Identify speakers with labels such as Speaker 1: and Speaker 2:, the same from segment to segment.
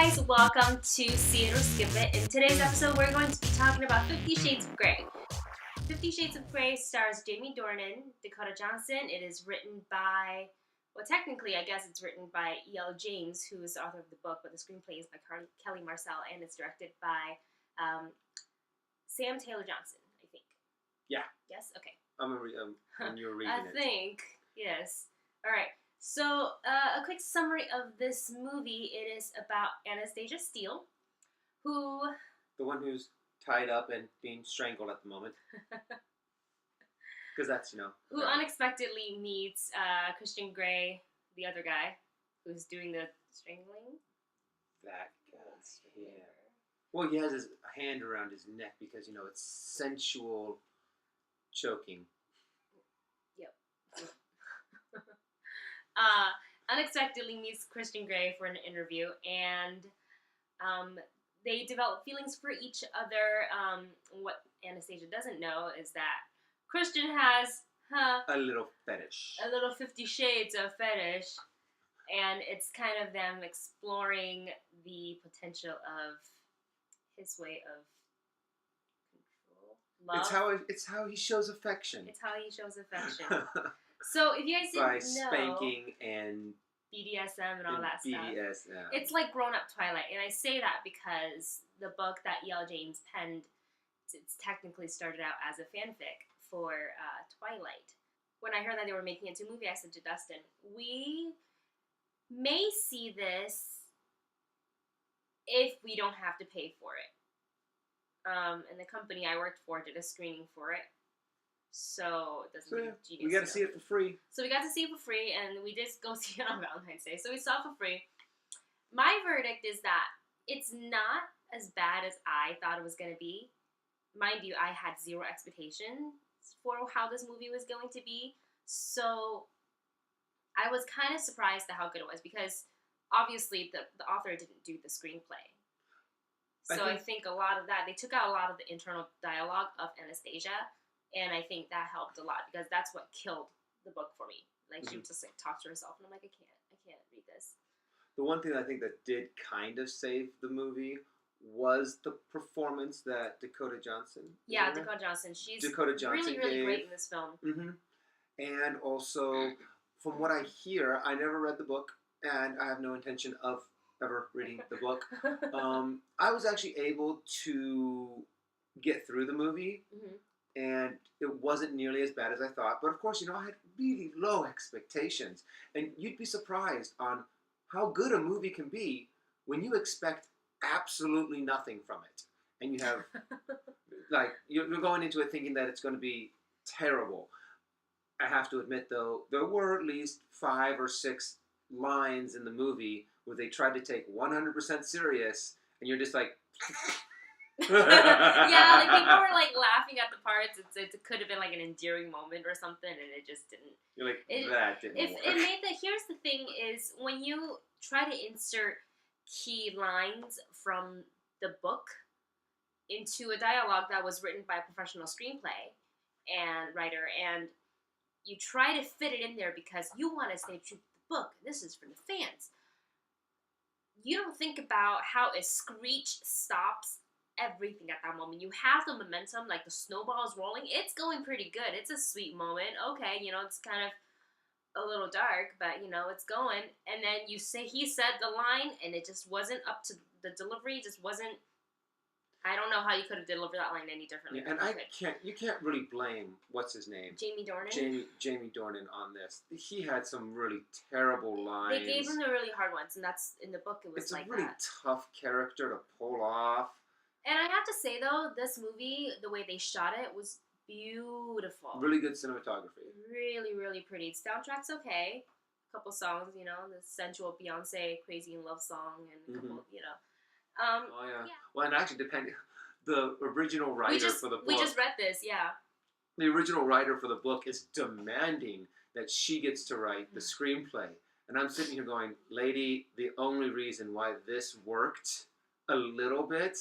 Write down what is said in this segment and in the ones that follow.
Speaker 1: guys, welcome to See It or Skip It. In today's episode, we're going to be talking about 50 Shades of Grey. 50 Shades of Grey stars Jamie Dornan, Dakota Johnson. It is written by, well, technically, I guess it's written by E.L. James, who is the author of the book, but the screenplay is by Kelly Marcel, and it's directed by Sam Taylor Johnson, I think.
Speaker 2: Yeah.
Speaker 1: Yes? Okay.
Speaker 2: When you were reading
Speaker 1: I think, yes. All right. So, a quick summary of this movie. It is about Anastasia Steele, who...
Speaker 2: The one who's tied up and being strangled at the moment. Because that's,
Speaker 1: Who unexpectedly meets Christian Grey, the other guy, who's doing the strangling.
Speaker 2: That guy, yeah. Well, he has his hand around his neck because, it's sensual choking.
Speaker 1: Yep. Unexpectedly meets Christian Grey for an interview, and they develop feelings for each other. What Anastasia doesn't know is that Christian has
Speaker 2: a little fetish.
Speaker 1: A little 50 Shades of fetish, and it's kind of them exploring the potential of his way of control. Love.
Speaker 2: It's how he shows affection.
Speaker 1: It's how he shows affection. So, if you guys didn't
Speaker 2: By
Speaker 1: know...
Speaker 2: spanking and...
Speaker 1: BDSM and all that stuff.
Speaker 2: BDSM.
Speaker 1: It's like grown-up Twilight. And I say that because the book that E.L. James penned, it's technically started out as a fanfic for Twilight. When I heard that they were making it into a movie, I said to Dustin, we may see this if we don't have to pay for it. And the company I worked for did a screening for it. So it doesn't make genius.
Speaker 2: We got to see it for free.
Speaker 1: So we got to see it for free, and we did go see it on Valentine's Day. So we saw it for free. My verdict is that it's not as bad as I thought it was going to be. Mind you, I had zero expectations for how this movie was going to be. So I was kind of surprised at how good it was, because obviously the author didn't do the screenplay. So I think a lot of that, they took out a lot of the internal dialogue of Anastasia. And I think that helped a lot, because that's what killed the book for me. Like, she would just talk to herself, and I'm like, I can't read this.
Speaker 2: The one thing I think that did kind of save the movie was the performance that Dakota Johnson.
Speaker 1: Yeah, Dakota Johnson. She's really great in this film.
Speaker 2: Mm-hmm. And also, from what I hear, I never read the book, and I have no intention of ever reading the book. I was actually able to get through the movie. Mm-hmm. And it wasn't nearly as bad as I thought. But of course, I had really low expectations. And you'd be surprised on how good a movie can be when you expect absolutely nothing from it. And you have, you're going into it thinking that it's going to be terrible. I have to admit, though, there were at least 5 or 6 lines in the movie where they tried to take 100% serious. And you're just like...
Speaker 1: Yeah, people were laughing at the parts. It could have been an endearing moment or something, and it just didn't.
Speaker 2: You're like, that didn't work.
Speaker 1: Here's the thing: is when you try to insert key lines from the book into a dialogue that was written by a professional screenplay and writer, and you try to fit it in there because you want to stay true to the book. This is for the fans. You don't think about how a screech stops everything at that moment. You have the momentum, the snowball is rolling. It's going pretty good. It's a sweet moment. Okay, it's kind of a little dark, but it's going. And then he said the line, and it just wasn't up to the delivery. It just wasn't. I don't know how you could have delivered that line any differently.
Speaker 2: Yeah, and you can't really blame what's his name,
Speaker 1: Jamie Dornan.
Speaker 2: Jamie Dornan on this. He had some really terrible lines.
Speaker 1: They gave him the really hard ones, and that's in the book. It was
Speaker 2: it's a really
Speaker 1: that.
Speaker 2: Tough character to pull off.
Speaker 1: And I have to say, though, this movie, the way they shot it, was beautiful.
Speaker 2: Really good cinematography. Really,
Speaker 1: really pretty. The soundtrack's okay. A couple songs, the sensual Beyonce Crazy in Love song, and a couple,
Speaker 2: Oh, yeah. Well, and actually, the original writer for the book...
Speaker 1: We just read this, yeah.
Speaker 2: The original writer for the book is demanding that she gets to write the screenplay. And I'm sitting here going, lady, the only reason why this worked a little bit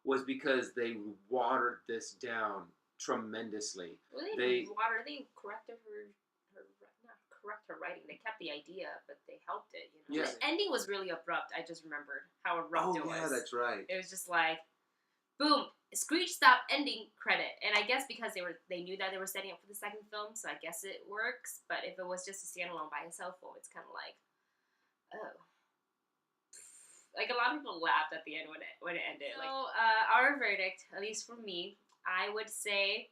Speaker 2: was because they watered this down tremendously.
Speaker 1: Well, they corrected her, not correct her writing. They kept the idea, but they helped it.
Speaker 2: Yes.
Speaker 1: The ending was really abrupt. I just remembered how abrupt it was.
Speaker 2: Oh yeah, that's right.
Speaker 1: It was just like, boom, Screech stop ending credit. And I guess because they knew that they were setting up for the second film, so I guess it works. But if it was just a standalone by itself, well, it's kind of like, oh. Like, a lot of people laughed at the end when it ended. So, our verdict, at least for me, I would say,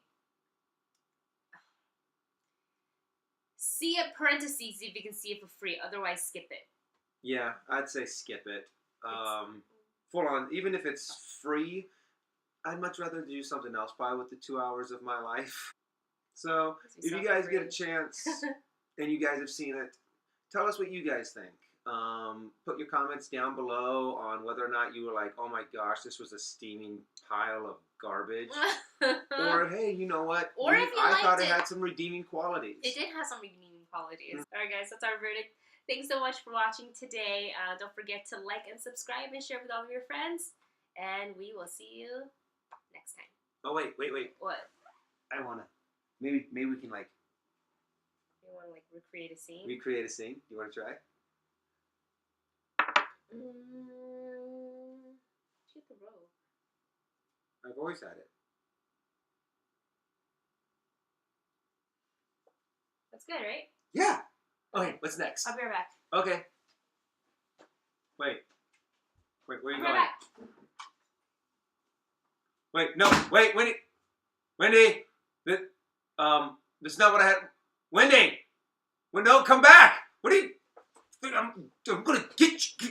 Speaker 1: see it, parentheses, if you can see it for free. Otherwise, skip it.
Speaker 2: Yeah, I'd say skip it. Full on. Even if it's free, I'd much rather do something else probably with the 2 hours of my life. So, if you guys get a chance and you guys have seen it, tell us what you guys think. Put your comments down below on whether or not you were like, oh my gosh, this was a steaming pile of garbage. Or, hey, you know what?
Speaker 1: Or if you
Speaker 2: I
Speaker 1: liked
Speaker 2: thought it
Speaker 1: it.
Speaker 2: had some redeeming qualities.
Speaker 1: It did have some redeeming qualities. Alright guys, that's our verdict. Thanks so much for watching today. Don't forget to like and subscribe and share with all of your friends. And we will see you next time.
Speaker 2: Oh, wait.
Speaker 1: What?
Speaker 2: I want to. Maybe we can, like...
Speaker 1: You want to, like, recreate a scene?
Speaker 2: Recreate a scene? You want to try?
Speaker 1: Shoot the roll.
Speaker 2: I've always had it.
Speaker 1: That's good, right?
Speaker 2: Yeah! Okay, what's next?
Speaker 1: I'll be right back.
Speaker 2: Okay. Wait, where are you
Speaker 1: I'll be
Speaker 2: going?
Speaker 1: right back.
Speaker 2: Wait, no, wait, Wendy! That's not what I had. Wendy! Well, no, come back! What are you... I'm gonna get you...